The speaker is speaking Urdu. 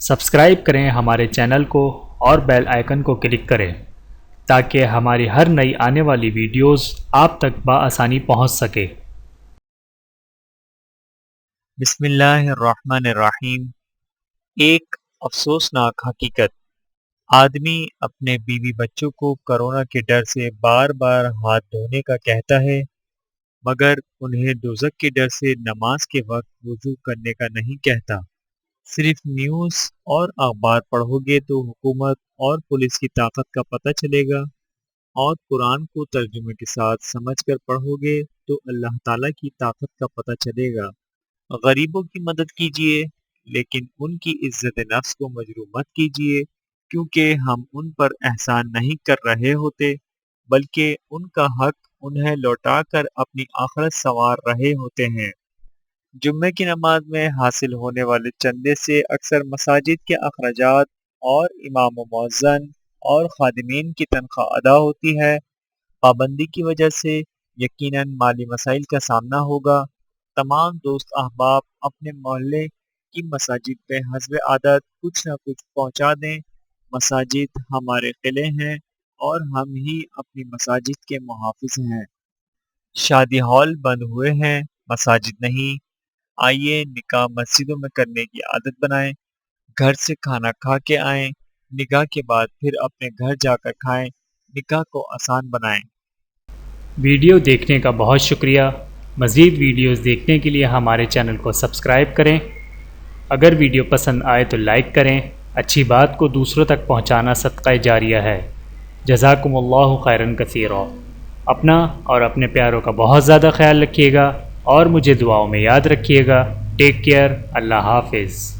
سبسکرائب کریں ہمارے چینل کو اور بیل آئیکن کو کلک کریں تاکہ ہماری ہر نئی آنے والی ویڈیوز آپ تک بآسانی پہنچ سکے۔ بسم اللہ الرحمن الرحیم۔ ایک افسوسناک حقیقت، آدمی اپنے بیوی بچوں کو کرونا کے ڈر سے بار بار ہاتھ دھونے کا کہتا ہے، مگر انہیں دوزخ کے ڈر سے نماز کے وقت وضو کرنے کا نہیں کہتا۔ صرف نیوز اور اخبار پڑھو گے تو حکومت اور پولیس کی طاقت کا پتہ چلے گا، اور قرآن کو ترجمے کے ساتھ سمجھ کر پڑھو گے تو اللہ تعالیٰ کی طاقت کا پتہ چلے گا۔ غریبوں کی مدد کیجیے، لیکن ان کی عزت نفس کو مجروح مت کیجیے، کیونکہ ہم ان پر احسان نہیں کر رہے ہوتے بلکہ ان کا حق انہیں لوٹا کر اپنی آخرت سنوار رہے ہوتے ہیں۔ جمعے کی نماز میں حاصل ہونے والے چندے سے اکثر مساجد کے اخراجات اور امام و مؤذن اور خادمین کی تنخواہ ادا ہوتی ہے۔ پابندی کی وجہ سے یقیناً مالی مسائل کا سامنا ہوگا۔ تمام دوست احباب اپنے محلے کی مساجد پہ حسب عادت کچھ نہ کچھ پہنچا دیں۔ مساجد ہمارے قلعے ہیں اور ہم ہی اپنی مساجد کے محافظ ہیں۔ شادی ہال بند ہوئے ہیں، مساجد نہیں۔ آئیے نکاح مسجدوں میں کرنے کی عادت بنائیں۔ گھر سے کھانا کھا کے آئیں، نکاح کے بعد پھر اپنے گھر جا کر کھائیں۔ نکاح کو آسان بنائیں۔ ویڈیو دیکھنے کا بہت شکریہ۔ مزید ویڈیوز دیکھنے کے لیے ہمارے چینل کو سبسکرائب کریں۔ اگر ویڈیو پسند آئے تو لائک کریں۔ اچھی بات کو دوسروں تک پہنچانا صدقہ جاریہ ہے۔ جزاکم اللہ خیرا کثیرا۔ اپنا اور اپنے پیاروں کا بہت زیادہ خیال رکھیے گا اور مجھے دعاؤں میں یاد رکھیے گا۔ Take care. اللہ حافظ۔